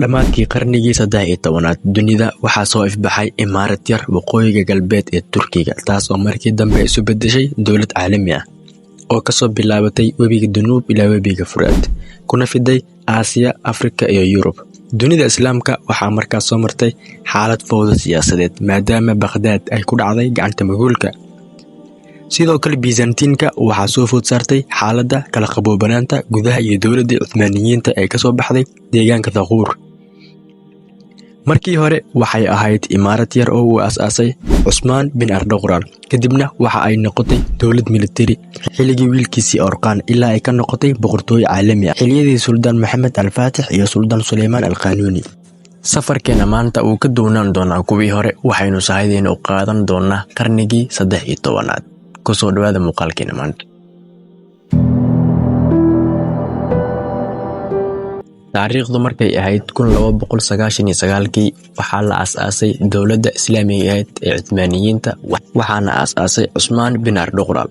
Dhamaadkii qarnigii 13aad dunida waxaa soo ifbaxay imaarad yar waqooyiga galbeed ee Turkiga taas oo markii dambe isu beddeshay dowlad caalami ah oo ka soo bilaabatay webiga Danuub ilaa webiga Furaat kuna fiday Aasiya, Afrika iyo Yurub. Dunida Islaamka waxaa markaas soo martay xaalad fowdo siyaasadeed maadaama Baghdad ay ku dhacday gacanta Mogolka. Sidoo kale Byzantine-ka waxaa soo food saartay xaaladda kala qaboobanaanta gudaha iyo dowladda Uthmaniyiinta ee ka soo baxday deegaanka Thaquur. Markii hore waxay ahayd imaarad yar oo uu aasaasay Cusmaan bin Erdogan, kadibna waxa ay noqotay dowlad militari xilligii wiilkiisii Orqaan ilaa ay ka noqotay boqortooyo caalami ah xilliyadii Suldaan Maxamed Al-Faatix iyo Suldaan Suleymaan Al-Qanuuni. Safarkeena maanta uu ka doonaan doonaa kuwii hore waxaynu sahaydeena u qaadan doonaa qarnigii 13aad. Kusoo dhawaada muuqaalkeena maanta. Taariikhdu markay ahayd 1299kii waxaa la aasaasay dowladda Islaamiga ah ee Uthmaniyiinta waxaana aasaasay Cusmaan bin Erdogan.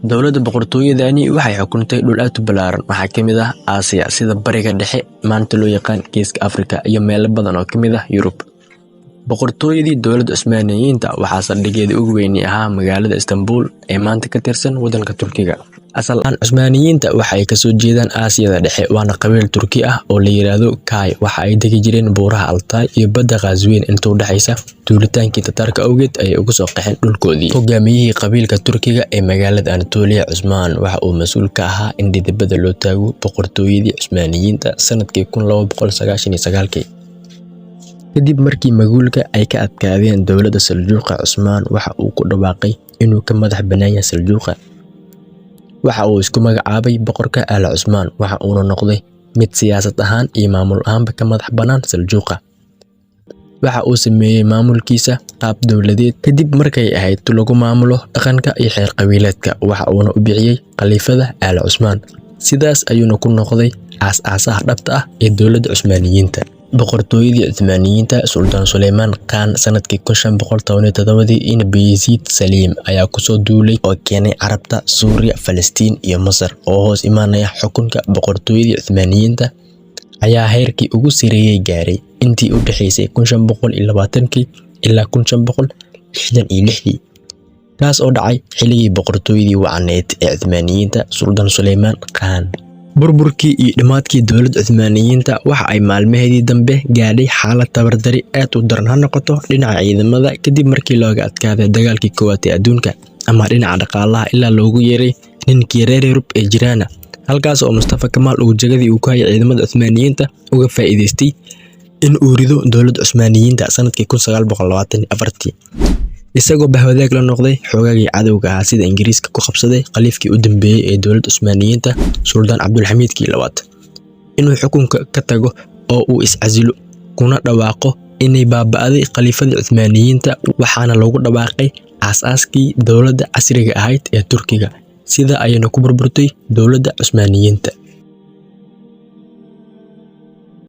Dowladda boqortooyadani waxay xukuntay dhul aad u ballaaran waxaa ka mid ah Aasiya sida Bariga Dhexe maanta loo yaqaan Geeska Afrika iyo meelo badan oo ka mid ah Yurub. Boqortooyadii dowladda Uthmaniyiinta waxaa saldhigeeda ugu weyn ahaa magaalada Istanbul ee maanta ka tirsan waddanka Turkiga. Asal ahaan Uthmaniyiinta waxay ka soo jeedaan Aasiyada Dhexe waana qabiil Turki ah oo la yiraahdo Kay. Waxa ay degi jireen buuraha Altay iyo badda Qazwiin inta u dhaxaysa. Duulitaankii Tatarka awgeed ay uga soo qaxeen dhulkoodii. Hogaamiyihii qabiilka Turkiga ee magaalada Anatolia Cusmaan waxa uu mas'uul ka ahaa in dibadda loo taago boqortooyadii Uthmaniyiinta sanadkii 1299. Kadib markii Mogolka ay ka adkaadeen dowladda Seljuuqa, Cusmaan waxa uu ku dhawaaqay inuu ka madax bannaan yahay Seljuuqa. Waxa uu isku magacaabay boqorka Al Cusmaan waxa uu noqday mid siyaasad ahaan iyo maamul ahaanba ka madax bannaan Seljuuqa. Waxa uu sameeyay maamulkiisa qaab dowladeed kadib markay ahayd lagu maamulo dhaqanka iyo xeer qabiileedka waxa uuna u bixiyay khaliifada Al Cusmaan. Sidaas ayuuna ku noqday aas-aasaha dhabta ah ee dowladda Uthmaniyiinta. Boqortooyadii Uthmaniyiinta Suldaan Suleymaan Khan sanadkii 1517 in Bayezid Saliim ayaa ku soo duulay oo keenay Carabta, Suuriya, Falastiin iyo Masar oo hoos imaanaya xukunka boqortooyadii Uthmaniyiinta ayaa heerkii ugu sareeyay gaaray intii u dhaxaysay 1520 ilaa 1566 kaas oo dhacay xilligii boqortooyadii wacneed ee Uthmaniyiinta Suldaan Suleymaan Khan. Burburkii iyo dhamaadkii dowladda Uthmaniyiinta waxa ay maalmaheedii dambe gaadhay xaalad tabardari aad u daran ha noqoto dhinaca ciidamada kadib markii looga adkaaday dagaalkii koowaad ee adduunka ama dhinaca dhaqaalaha ilaa loogu yeeray ninkii reer Yurub ee Jirana halkaas oo Mustafa Kemal uu jagadii uu ka hayay ciidamada Uthmaniyiinta uga faa'iideystay in uu rido dowladda Uthmaniyiinta sanadkii 1924 isagoo bahwadaag la noqday xoogagii cadawga ah sida Ingiriiska ku qabsaday khaliifkii u dambeeyay ee dowladda Uthmaniyiinta Suldaan Cabdulxamiidkii labaad inuu xukunka ka tago oo uu iscasilo kuna dhawaaqo inay baaba'day khaliifadii Uthmaniyiinta waxaana lagu dhawaaqay aasaaskii dowladda casriga ahayd ee Turkiga sida ayna ku burburtay dowladda Uthmaniyiinta.